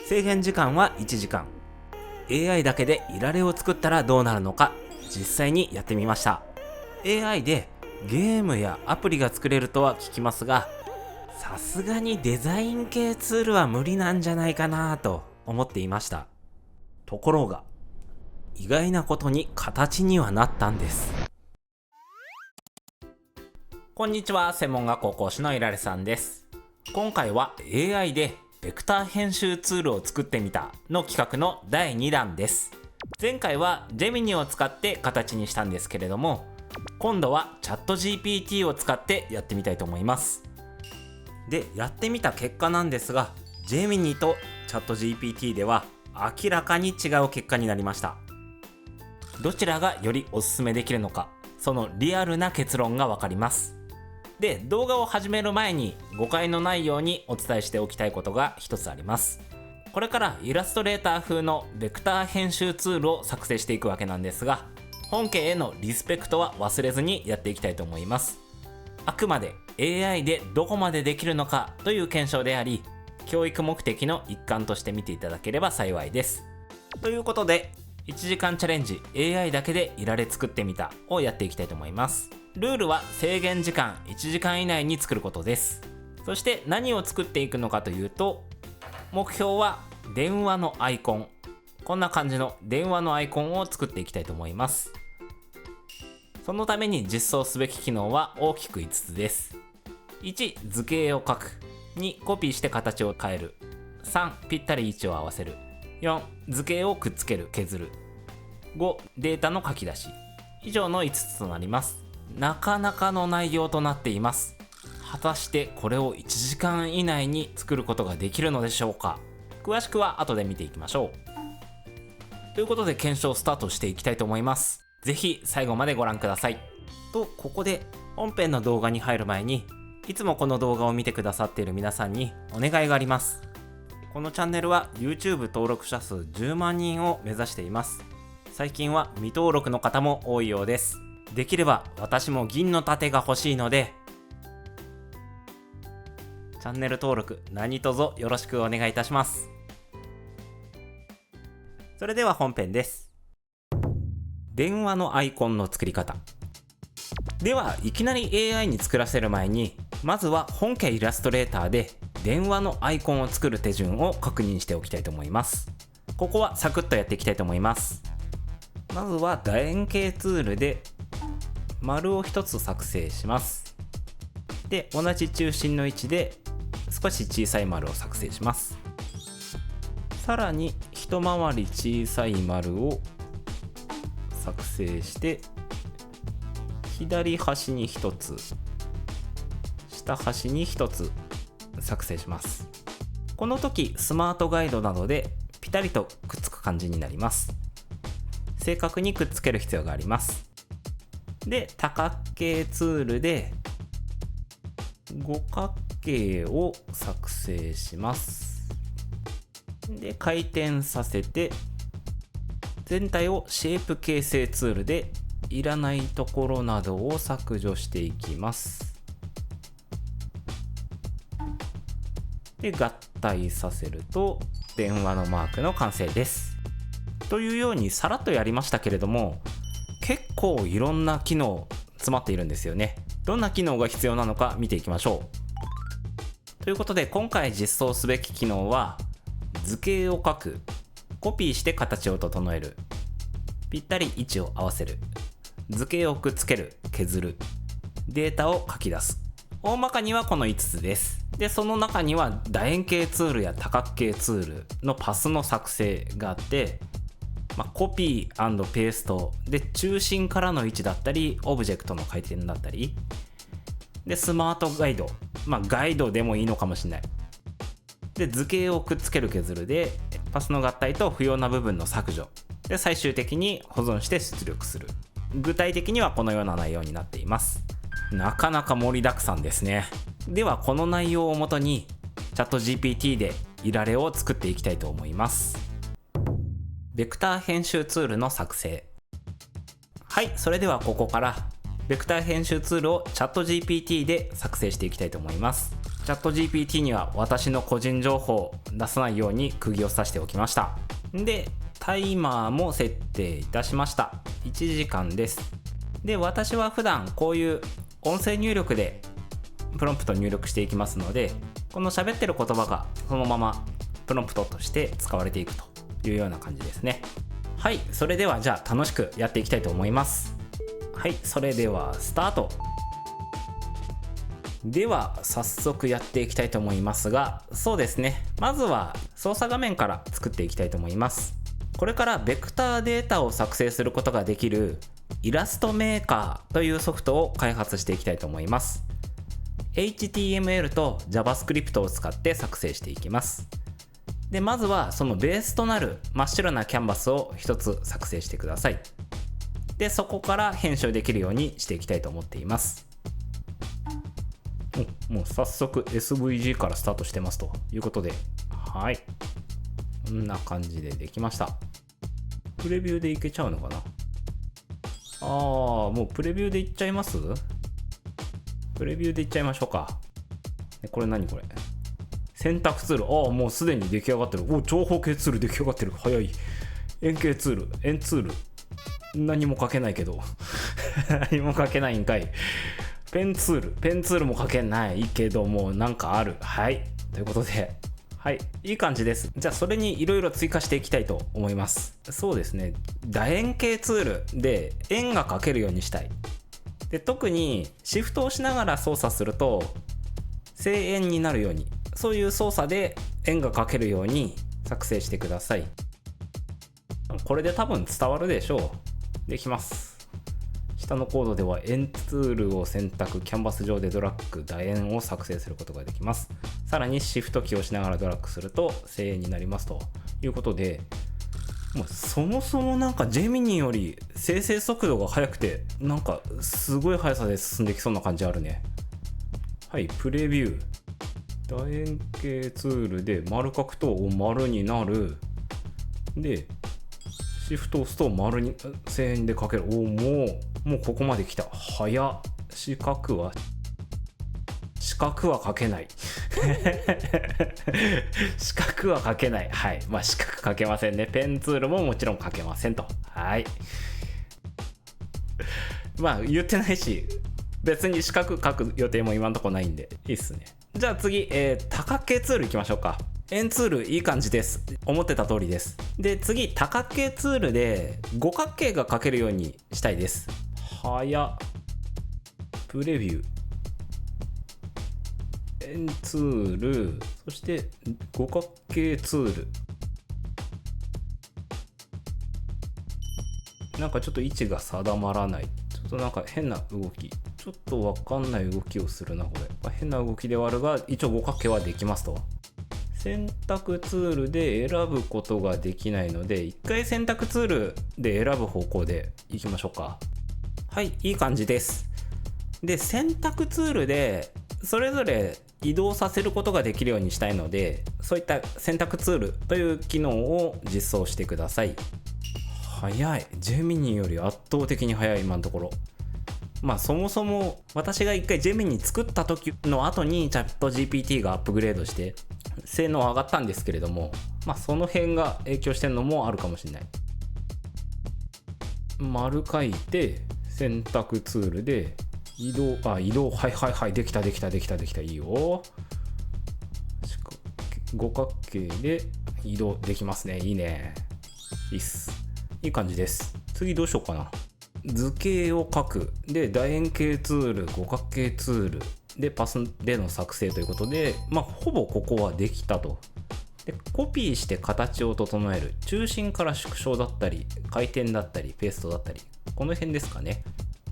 制限時間は1時間。AI だけでいられを作ったらどうなるのか実際にやってみました。 AI でゲームやアプリが作れるとは聞きますが、さすがにデザイン系ツールは無理なんじゃないかなと思っていました。ところが意外なことに形にはなったんです。こんにちは、専門学校講師のいられさんです。今回は AI でベクター編集ツールを作ってみたの企画の第2弾です。前回はジェミニを使って形にしたんですけれども、今度はチャット GPT を使ってやってみたいと思います。で、やってみた結果なんですが、ジェミニとチャット GPT では明らかに違う結果になりました。どちらがよりおすすめできるのか、そのリアルな結論がわかります。で、動画を始める前に誤解のないようにお伝えしておきたいことが一つあります。これからイラストレーター風のベクター編集ツールを作成していくわけなんですが、本家へのリスペクトは忘れずにやっていきたいと思います。あくまで AI でどこまでできるのかという検証であり、教育目的の一環として見ていただければ幸いです。ということで、1時間チャレンジ AI だけでいられ作ってみたをやっていきたいと思います。ルールは制限時間1時間以内に作ることです。そして何を作っていくのかというと、目標は電話のアイコン、こんな感じの電話のアイコンを作っていきたいと思います。そのために実装すべき機能は大きく5つです。1、図形を書く。2、コピーして形を変える。3、ぴったり位置を合わせる。4、図形をくっつける、削る。5、データの書き出し。以上の5つとなります。なかなかの内容となっています。果たしてこれを1時間以内に作ることができるのでしょうか。詳しくは後で見ていきましょう。ということで検証スタートしていきたいと思います。ぜひ最後までご覧ください。と、ここで本編の動画に入る前に、いつもこの動画を見てくださっている皆さんにお願いがあります。このチャンネルは YouTube 登録者数10万人を目指しています。最近は未登録の方も多いようです。できれば私も銀の盾が欲しいので、チャンネル登録何卒よろしくお願いいたします。それでは本編です。電話のアイコンの作り方。では、いきなり AI に作らせる前に、まずは本家イラストレーターで電話のアイコンを作る手順を確認しておきたいと思います。ここはサクッとやっていきたいと思います。まずは楕円形ツールで丸を1つ作成します。で、同じ中心の位置で少し小さい丸を作成します。さらに一回り小さい丸を作成して、左端に1つ、下端に1つ作成します。この時スマートガイドなどでピタリとくっつく感じになります。正確にくっつける必要があります。で、多角形ツールで五角形を作成します。で、回転させて全体をシェイプ形成ツールでいらないところなどを削除していきます。で、合体させると電話のマークの完成です。というようにさらっとやりましたけれども、結構いろんな機能詰まっているんですよね。どんな機能が必要なのか見ていきましょう。ということで、今回実装すべき機能は、図形を書く、コピーして形を整える、ぴったり位置を合わせる、図形をくっつける、削る、データを書き出す。大まかにはこの5つです。で、その中には楕円形ツールや多角形ツールのパスの作成があって、コピー&ペーストで中心からの位置だったり、オブジェクトの回転だったりで、スマートガイド、ガイドでもいいのかもしれない。で、図形をくっつける、削るでパスの合体と不要な部分の削除で、最終的に保存して出力する。具体的にはこのような内容になっています。なかなか盛りだくさんですね。では、この内容をもとにチャット GPT でいられを作っていきたいと思います。ベクター編集ツールの作成。はい、それではここからベクター編集ツールをチャット GPT で作成していきたいと思います。チャット GPT には私の個人情報を出さないように釘を刺しておきました。で、タイマーも設定いたしました。1時間です。で、私は普段こういう音声入力でプロンプト入力していきますので、この喋ってる言葉がそのままプロンプトとして使われていくというような感じですね。はい、それではじゃあ楽しくやっていきたいと思います。はい、それではスタート。では早速やっていきたいと思いますが、そうですね、まずは操作画面から作っていきたいと思います。これからベクターデータを作成することができるイラストメーカーというソフトを開発していきたいと思います。 HTML と JavaScript を使って作成していきます。で、まずはそのベースとなる真っ白なキャンバスを一つ作成してください。で、そこから編集できるようにしていきたいと思っています。もう早速 SVG からスタートしてますということで、はい、こんな感じでできました。プレビューでいけちゃうのかな。もうプレビューでいっちゃいます。プレビューでいっちゃいましょうか。これ何これ、選択ツール。もうすでに出来上がってる。長方形ツール出来上がってる。早い。円形ツール、円ツール、何も書けないけど何も書けないんかい。ペンツールも書けないけどもなんかある。はい、ということで、はい、いい感じです。じゃあそれにいろいろ追加していきたいと思います。そうですね、楕円形ツールで円が描けるようにしたい。で、特にシフトをしながら操作すると正円になるように、そういう操作で円が描けるように作成してください。これで多分伝わるでしょう。できます。下のコードでは円ツールを選択、キャンバス上でドラッグ、楕円を作成することができます。さらにシフトキーを押しながらドラッグすると正円になりますということで、もうそもそもなんかジェミニより生成速度が速くて、なんかすごい速さで進んできそうな感じあるね。はい、プレビュー。楕円形ツールで丸書くと丸になる。で、シフトを押すと丸に正円で書ける。もうここまで来た。早っ。四角は書けない四角は書けない。はい、四角書けませんね。ペンツールももちろん書けませんと。はい、言ってないし別に四角書く予定も今んとこないんでいいっすね。じゃあ次、多角形ツールいきましょうか。円ツールいい感じです。思ってた通りです。で、次多角形ツールで五角形が描けるようにしたいです。早っ。プレビュー、円ツール、そして五角形ツール。なんかちょっと位置が定まらない。ちょっとなんか変な動き、ちょっとわかんない動きをするなこれ。変な動きではあるが一応五角形はできますと。選択ツールで選ぶことができないので、一回選択ツールで選ぶ方向でいきましょうか。はい、いい感じです。で、選択ツールでそれぞれ移動させることができるようにしたいので、そういった選択ツールという機能を実装してください。早い。ジェミニより圧倒的に早い今のところ。そもそも私が一回ジェミニ作った時の後にチャット GPT がアップグレードして性能上がったんですけれども、その辺が影響してるのもあるかもしれない。丸書いて選択ツールで移動、はい、できた、いいよ。五角形で移動できますね。いいね。いいっす。いい感じです。次どうしようかな。図形を書く。で、楕円形ツール、五角形ツールでパスでの作成ということで、ほぼここはできたと。で、コピーして形を整える。中心から縮小だったり回転だったりペーストだったり、この辺ですかね。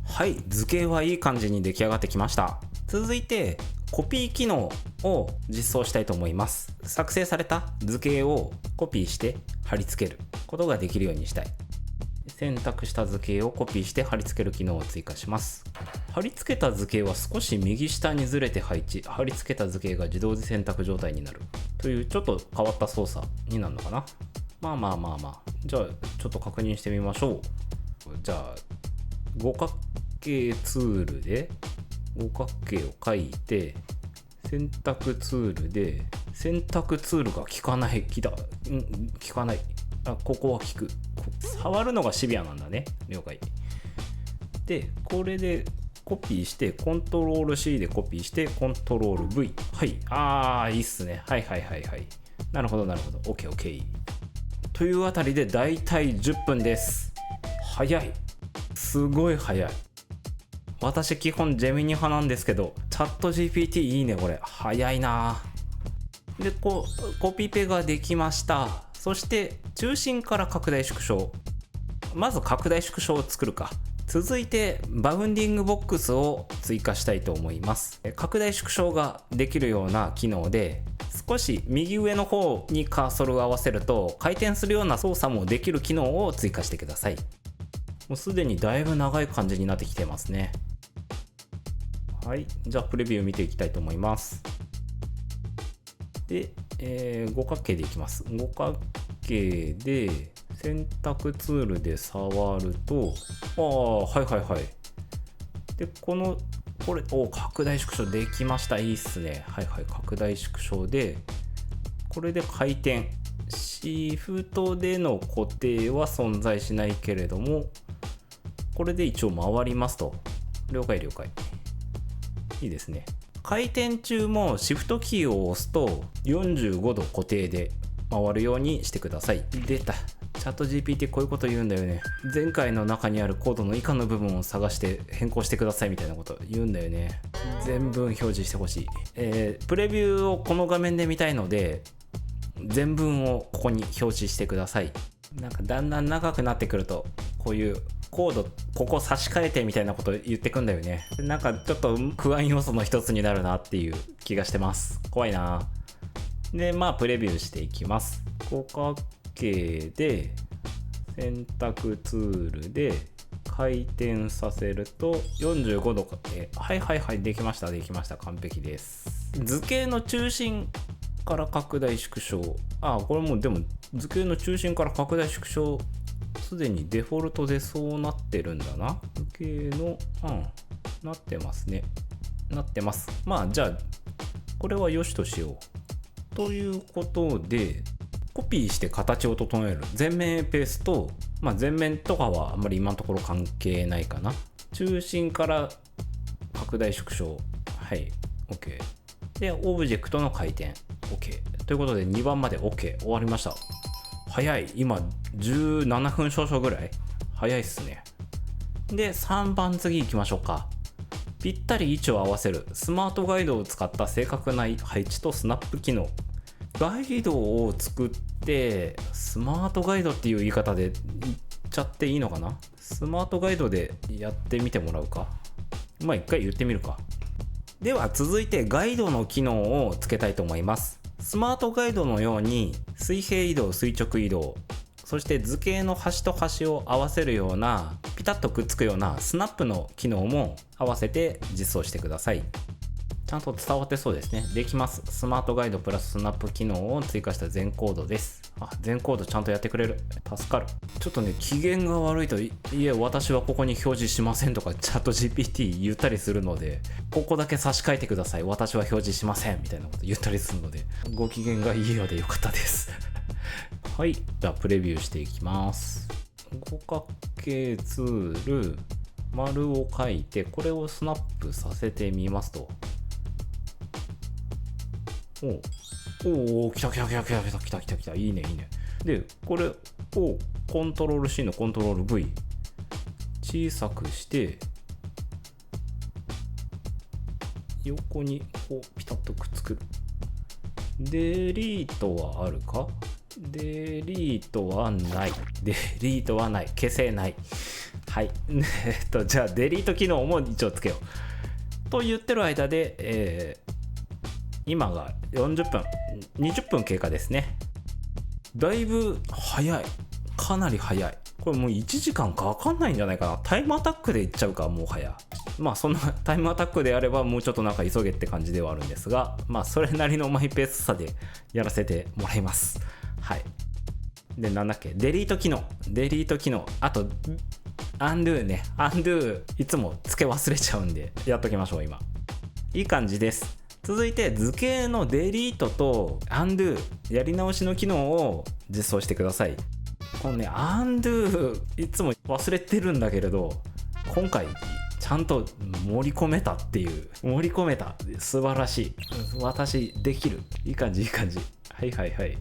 はい、図形はいい感じに出来上がってきました。続いてコピー機能を実装したいと思います。作成された図形をコピーして貼り付けることができるようにしたい。選択した図形をコピーして貼り付ける機能を追加します。貼り付けた図形は少し右下にずれて配置、貼り付けた図形が自動で選択状態になるというちょっと変わった操作になるのかな。じゃあちょっと確認してみましょう。じゃあ五角形ツールで五角形を書いて選択ツールで選択ツールが効かない。効かない。ここは効く。触るのがシビアなんだね。了解。でこれでコピーしてコントロール C でコピーしてコントロール V。 はい、いいっすね。はい、なるほど OKOK というあたりでだいたい10分です。早い、すごい早い。私基本ジェミニ派なんですけど、チャット GPT いいね。これ早いな。でコピペができました。そして中心から拡大縮小。まず拡大縮小を作るか。続いてバウンディングボックスを追加したいと思います。拡大縮小ができるような機能で、少し右上の方にカーソルを合わせると回転するような操作もできる機能を追加してください。もうすでにだいぶ長い感じになってきてますね。はい、じゃあプレビュー見ていきたいと思います。で、五角形でいきます。五角形で選択ツールで触ると、でこれ拡大縮小できました。いいっすね。拡大縮小でこれで回転、シフトでの固定は存在しないけれども、これで一応回りますと。了解。いいですね。回転中もシフトキーを押すと45度固定で回るようにしてください。出た。チャット GPT こういうこと言うんだよね。前回の中にあるコードの以下の部分を探して変更してくださいみたいなこと言うんだよね。全文表示してほしい。プレビューをこの画面で見たいので全文をここに表示してください。なんかだんだん長くなってくるとこういうコードここ差し替えてみたいなこと言ってくんだよね。なんかちょっと不安要素の一つになるなっていう気がしてます。怖いな。でプレビューしていきます。五角形で選択ツールで回転させると45度できました完璧です。図形の中心から拡大縮小。これもでも図形の中心から拡大縮小すでにデフォルトでそうなってるんだな。図形のなってますね。なってます。じゃあこれは良しとしようということで、コピーして形を整える。全面ペースト、全面とかはあんまり今のところ関係ないかな。中心から拡大縮小。OK。で、オブジェクトの回転。OK。ということで2番まで OK。終わりました。早い。今17分少々ぐらい。早いっすね。で、3番次行きましょうか。ぴったり位置を合わせる。スマートガイドを使った正確な配置とスナップ機能。ガイドを作ってスマートガイドっていう言い方で言っちゃっていいのかな。スマートガイドでやってみてもらうか。一回言ってみるか。では続いてガイドの機能をつけたいと思います。スマートガイドのように水平移動、垂直移動、そして図形の端と端を合わせるようなピタッとくっつくようなスナップの機能も合わせて実装してください。ちゃんと伝わってそうですね。できます。スマートガイドプラススナップ機能を追加した全コードです。全コードちゃんとやってくれる。助かる。ちょっとね、機嫌が悪いと私はここに表示しませんとかチャット GPT 言ったりするので、ここだけ差し替えてください、私は表示しませんみたいなこと言ったりするので、ご機嫌がいいようでよかったですはい、じゃあプレビューしていきます。五角形ツール丸を書いて、これをスナップさせてみますと、来た。いいね。で、これをコントロール C のコントロール V 小さくして横にピタッとくっつく。デリートはあるか？デリートはない。消せない。はい。じゃあデリート機能も一応つけよう。と言ってる間で、今が40分、20分経過ですね。だいぶ早い。かなり早い。これもう1時間かかんないんじゃないかな。タイムアタックでいっちゃうか、もはや。そんなタイムアタックであればもうちょっとなんか急げって感じではあるんですが、それなりのマイペースさでやらせてもらいます。はい。で、なんだっけ、デリート機能。あと、アンドゥね。アンドゥいつも付け忘れちゃうんで、やっときましょう、今。いい感じです。続いて図形のデリートと Undo やり直しの機能を実装してください。このね Undo いつも忘れてるんだけれど、今回ちゃんと盛り込めたっていう、盛り込めた、素晴らしい、私できる、いい感じいい感じ。はいはいはい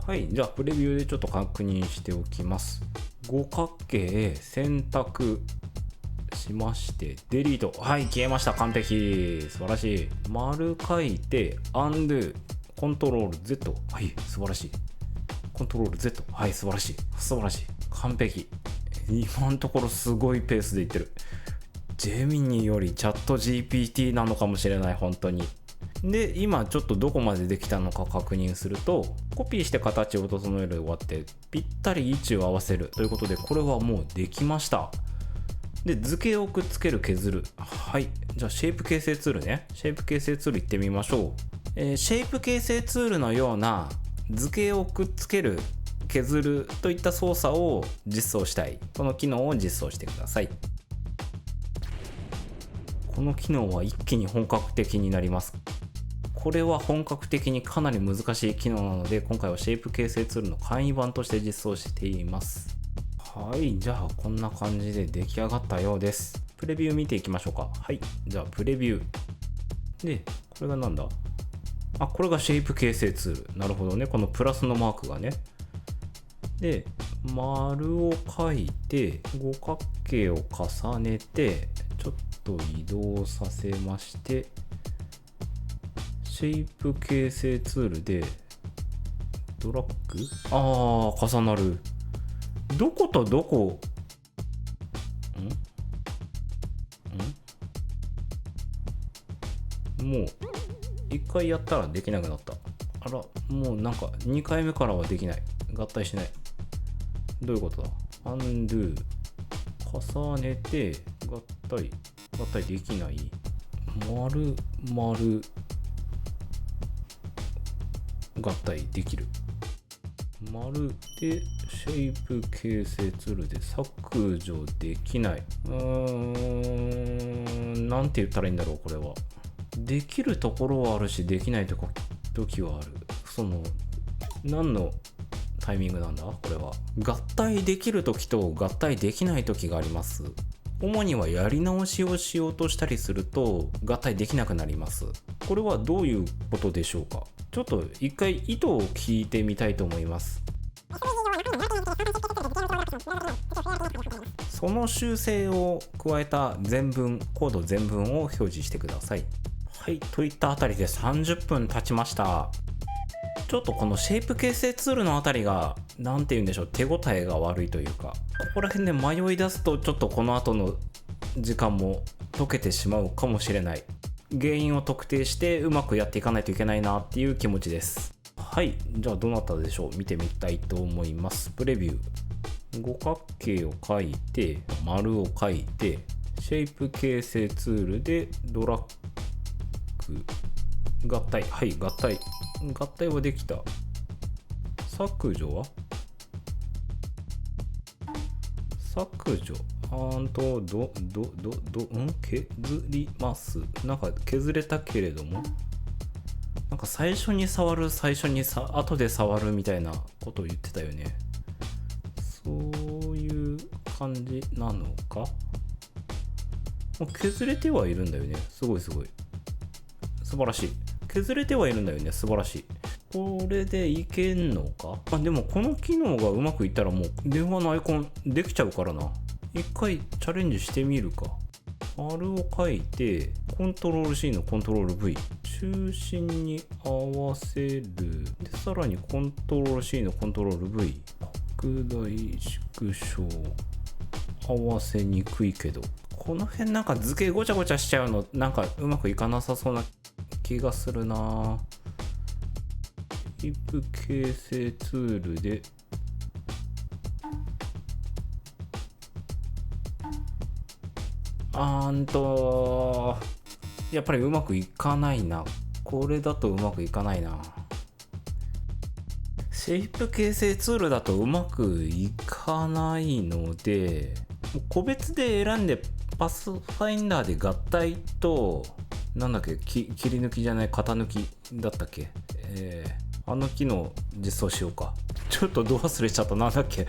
はい。じゃあプレビューでちょっと確認しておきます。五角形選択しましてデリート、はい消えました。完璧、素晴らしい。丸書いて Undo コントロール Z、 はい素晴らしい。コントロール Z、 はい素晴らしい素晴らしい、完璧。今のところすごいペースでいってる。ジェミニよりチャット GPT なのかもしれない、本当に。で今ちょっとどこまでできたのか確認すると、コピーして形を整える終わってぴったり位置を合わせるということで、これはもうできました。で図形をくっつける削る、はい。じゃあシェイプ形成ツールね、シェイプ形成ツールいってみましょう。シェイプ形成ツールのような図形をくっつける削るといった操作を実装したい、この機能を実装してください。この機能は一気に本格的になります。これは本格的にかなり難しい機能なので、今回はシェイプ形成ツールの簡易版として実装しています。はい、じゃあこんな感じで出来上がったようです。プレビュー見ていきましょうか。はい、じゃあプレビューで、これがなんだ、あ、これがシェイプ形成ツール。なるほどね、このプラスのマークがね。で丸を書いて五角形を重ねてちょっと移動させまして、シェイプ形成ツールでドラッグ、重なる。どことどこもう一回やったらできなくなった。あら、もうなんか2回目からはできない、合体しない。どういうことだ。Undo 重ねて合体できない。丸合体できる。丸でシェイプ形成ツールで削除できない。なんて言ったらいいんだろう。これはできるところはあるし、できない時はある。その何のタイミングなんだこれは。合体できる時と合体できない時があります。主にはやり直しをしようとしたりすると合体できなくなります。これはどういうことでしょうか。ちょっと一回意図を聞いてみたいと思います。その修正を加えた全文、コード全文を表示してください。はい、といったあたりで30分経ちました。ちょっとこのシェイプ形成ツールのあたりが何て言うんでしょう、手応えが悪いというか、ここら辺で迷い出すとちょっとこの後の時間も解けてしまうかもしれない。原因を特定してうまくやっていかないといけないなっていう気持ちです。はい、じゃあどなたでしょう、見てみたいと思います。プレビュー、五角形を書いて丸を書いてシェイプ形成ツールでドラッグ合体、はい合体はできた。削除は削除削ります。なんか削れたけれども、なんか最初に触る、後で触るみたいなことを言ってたよね。そういう感じなのか。削れてはいるんだよね。すごい素晴らしい。削れてはいるんだよね。素晴らしい。これでいけんのか。でもこの機能がうまくいったらもう電話のアイコンできちゃうからな。一回チャレンジしてみるか。丸を書いてコントロール C のコントロール V、 中心に合わせる。でさらにコントロール C のコントロール V、 拡大縮小、合わせにくいけど、この辺なんか図形ごちゃごちゃしちゃうの、なんかうまくいかなさそうな気がするな。シェイプ形成ツールでやっぱりうまくいかないな。これだとうまくいかないな。シェイプ形成ツールだとうまくいかないので、個別で選んでパスファインダーで合体となんだっけ、切り抜きじゃない、型抜きだったっけ。あの機能実装しようか。ちょっとど忘れちゃった。なんだっけ。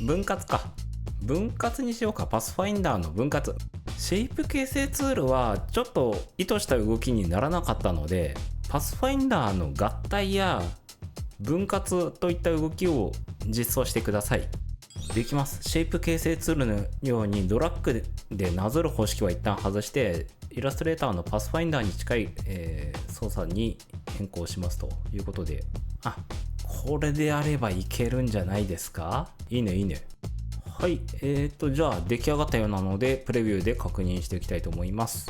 分割か。分割にしようか。パスファインダーの分割。シェイプ形成ツールはちょっと意図した動きにならなかったので、パスファインダーの合体や分割といった動きを実装してください。できます。シェイプ形成ツールのようにドラッグでなぞる方式は一旦外して、イラストレーターのパスファインダーに近い、操作に変更しますということで、これであればいけるんじゃないですか。いいねいいね。はい、じゃあ出来上がったようなのでプレビューで確認していきたいと思います。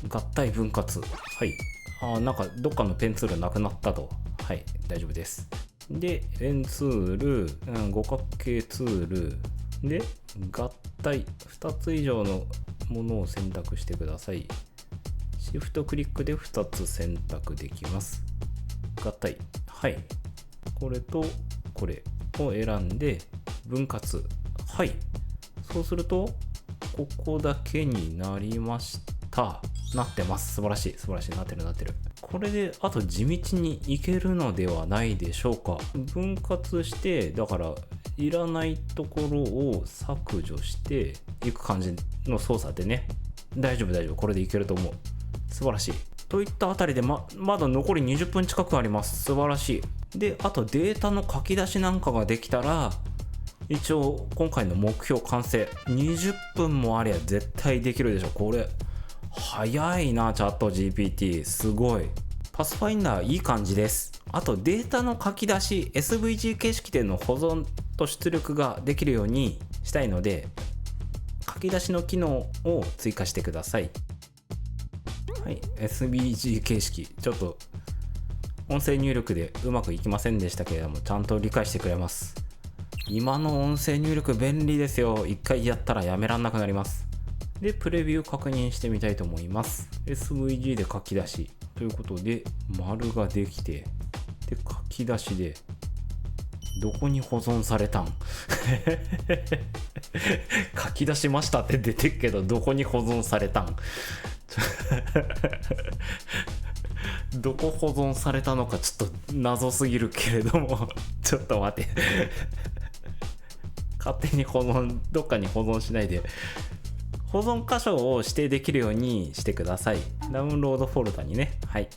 合体分割。はい。なんかどっかのペンツールなくなったと。はい、大丈夫です。で、ペンツール、五角形ツールで合体2つ以上のものを選択してください。シフトクリックで2つ選択できます。合体。はい。これとこれを選んで分割。はい。そうするとここだけになりました。なってます。素晴らしい素晴らしい。なってるなってる。これであと地道にいけるのではないでしょうか。分割して、だからいらないところを削除していく感じの操作でね。大丈夫大丈夫。これでいけると思う。素晴らしい。といったあたりで まだ残り20分近くあります。素晴らしい。で、あとデータの書き出しなんかができたら、一応今回の目標完成。20分もありゃ絶対できるでしょ。これ早いな。チャット GPT すごい。パスファインダーいい感じです。あとデータの書き出し SVG 形式での保存と出力ができるようにしたいので、書き出しの機能を追加してください。はい、SVG 形式。ちょっと音声入力でうまくいきませんでしたけれども、ちゃんと理解してくれます。今の音声入力便利ですよ。一回やったらやめらんなくなります。で、プレビュー確認してみたいと思います。SVG で書き出しということで、丸ができて、で、書き出しで、どこに保存されたん書き出しましたって出てるけど、どこに保存されたんどこ保存されたのかちょっと謎すぎるけれどもちょっと待って勝手にどっかに保存しないで、保存箇所を指定できるようにしてください。ダウンロードフォルダにね。はい、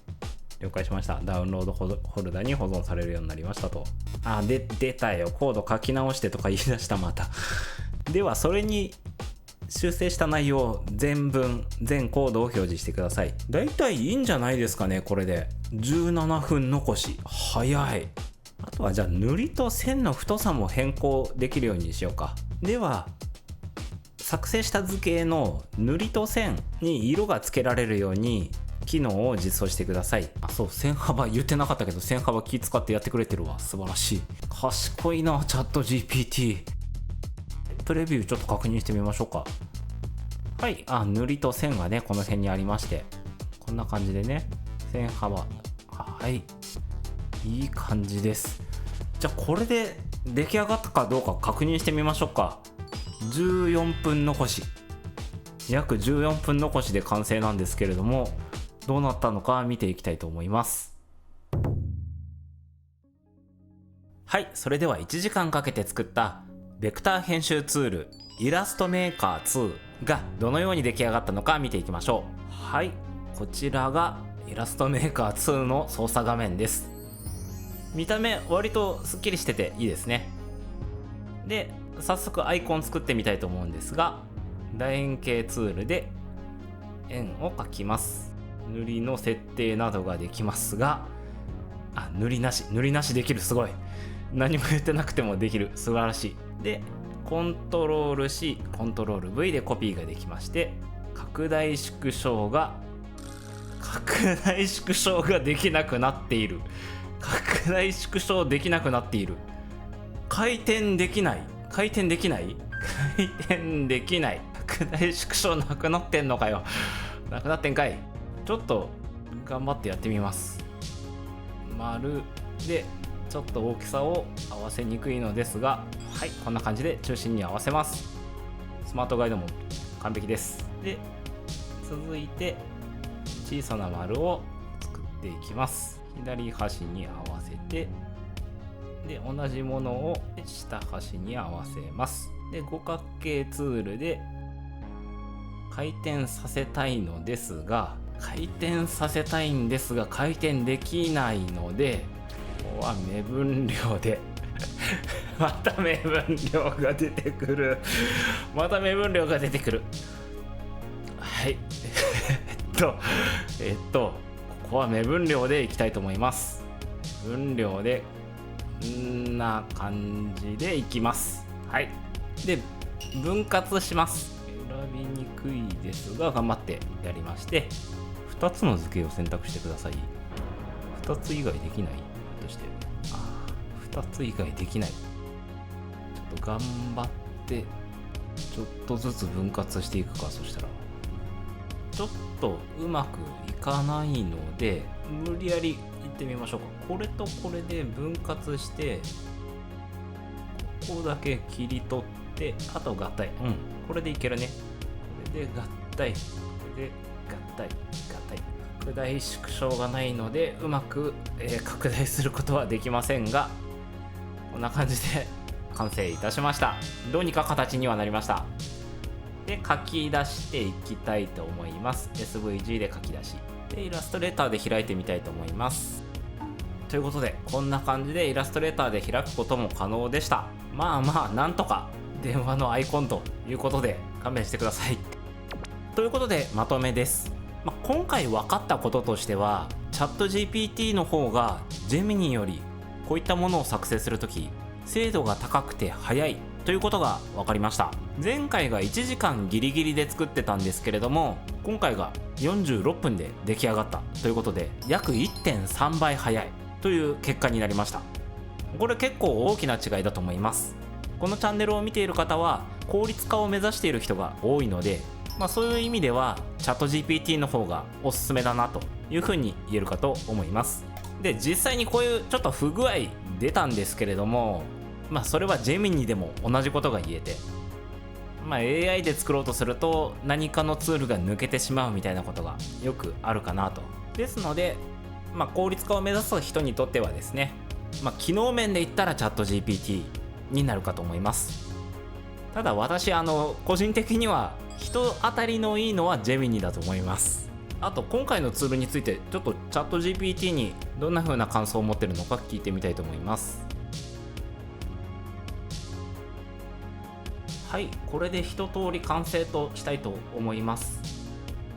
了解しました。ダウンロードフォルダに保存されるようになりましたと。出たよ。コード書き直してとか言い出したまたではそれに修正した内容全コードを表示してください。だいたいいいんじゃないですかね。これで17分残し。早い。あとはじゃあ塗りと線の太さも変更できるようにしようか。では作成した図形の塗りと線に色がつけられるように機能を実装してください。そう、線幅言ってなかったけど、線幅気使ってやってくれてるわ。素晴らしい。賢いな、チャット GPT。プレビューちょっと確認してみましょうか。はい、塗りと線がね、この辺にありまして、こんな感じでね、線幅。はい、いい感じです。じゃあこれで出来上がったかどうか確認してみましょうか。14分残し。約14分残しで完成なんですけれども、どうなったのか見ていきたいと思います。はい、それでは1時間かけて作ったベクター編集ツールイラストメーカー2がどのように出来上がったのか見ていきましょう。はい、こちらがイラストメーカー2の操作画面です。見た目割とスッキリしてていいですね。で、早速アイコン作ってみたいと思うんですが、楕円形ツールで円を描きます。塗りの設定などができますが、塗りなしできる。すごい。何も言ってなくてもできる。素晴らしい。で、コントロール C、コントロール V でコピーができまして、拡大縮小ができなくなっている。拡大縮小できなくなっている。回転できない。拡大縮小なくなってんのかよ。なくなってんかい。ちょっと頑張ってやってみます。丸でちょっと大きさを合わせにくいのですが、はい、こんな感じで中心に合わせます。スマートガイドも完璧です。で、続いて小さな丸を作っていきます。左端に合わせて、で同じものを下端に合わせます。で五角形ツールで回転させたいのですが、回転できないので、ここは目分量でまた目分量が出てくるはいここは目分量でいきたいと思います。分量でこんな感じでいきます。はい。で分割します。選びにくいですが頑張ってやりまして、2つの図形を選択してください。2つ以外できないとして、2つ以外できない。ちょっと頑張ってちょっとずつ分割していくか。そしたらちょっとうまくいかないので無理やりいってみましょうか。これとこれで分割して、ここだけ切り取って、あと合体、これでいけるね。これで合体、これで合体、拡大縮小がないのでうまく、拡大することはできませんが、こんな感じで完成いたしました。どうにか形にはなりました。で書き出していきたいと思います。 SVG で書き出しでイラストレーターで開いてみたいと思います。ということでこんな感じでイラストレーターで開くことも可能でした。まあなんとか電話のアイコンということで勘弁してください。ということでまとめです。今回分かったこととしては、チャット GPT の方がジェミニよりこういったものを作成するとき精度が高くて速いということが分かりました。前回が1時間ギリギリで作ってたんですけれども、今回が46分で出来上がったということで約 1.3 倍速いという結果になりました。これ結構大きな違いだと思います。このチャンネルを見ている方は効率化を目指している人が多いので、そういう意味ではチャット GPT の方がおすすめだなというふうに言えるかと思います。で実際にこういうちょっと不具合出たんですけれども、それはジェミニでも同じことが言えて、AI で作ろうとすると何かのツールが抜けてしまうみたいなことがよくあるかなと。ですので、効率化を目指す人にとってはですね、機能面で言ったらチャット GPT になるかと思います。ただ私個人的には人当たりのいいのはジェミニだと思います。あと今回のツールについてちょっとチャット GPT にどんな風な感想を持ってるのか聞いてみたいと思います。はい、これで一通り完成としたいと思います。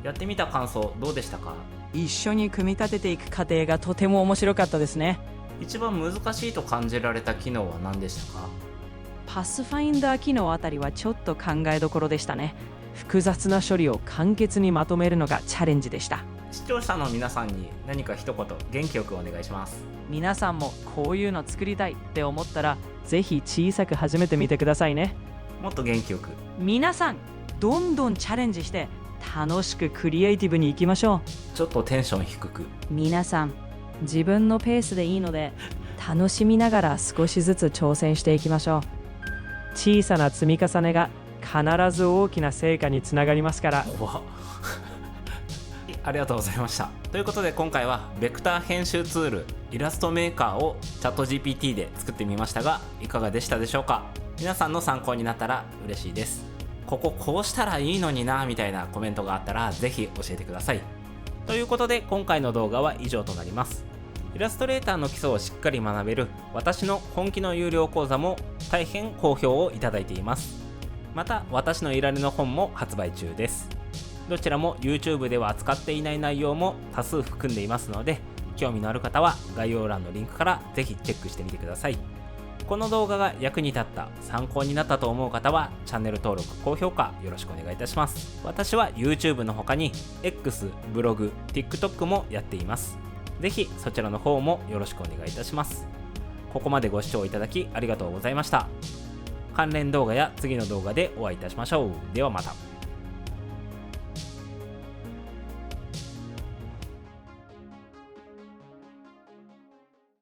やってみた感想どうでしたか？一緒に組み立てていく過程がとても面白かったですね。一番難しいと感じられた機能は何でしたか？パスファインダー機能あたりはちょっと考えどころでしたね。複雑な処理を簡潔にまとめるのがチャレンジでした。視聴者の皆さんに何か一言元気よくお願いします。皆さんもこういうの作りたいって思ったらぜひ小さく始めてみてくださいね。もっと元気よく。皆さんどんどんチャレンジして楽しくクリエイティブにいきましょう。ちょっとテンション低く。皆さん自分のペースでいいので楽しみながら少しずつ挑戦していきましょう。小さな積み重ねが必ず大きな成果につながりますから。ありがとうございました。ということで今回はベクター編集ツールイラストメーカーをチャット GPT で作ってみましたが、いかがでしたでしょうか？皆さんの参考になったら嬉しいです。こうしたらいいのになみたいなコメントがあったらぜひ教えてください。ということで今回の動画は以上となります。イラストレーターの基礎をしっかり学べる私の本気の有料講座も大変好評をいただいています。また私のいられの本も発売中です。どちらも YouTube では扱っていない内容も多数含んでいますので、興味のある方は概要欄のリンクからぜひチェックしてみてください。この動画が役に立った、参考になったと思う方はチャンネル登録、高評価よろしくお願いいたします。私は YouTube の他に X、ブログ、TikTok もやっています。ぜひそちらの方もよろしくお願いいたします。ここまでご視聴いただきありがとうございました。関連動画や次の動画でお会いいたしましょう。ではまた。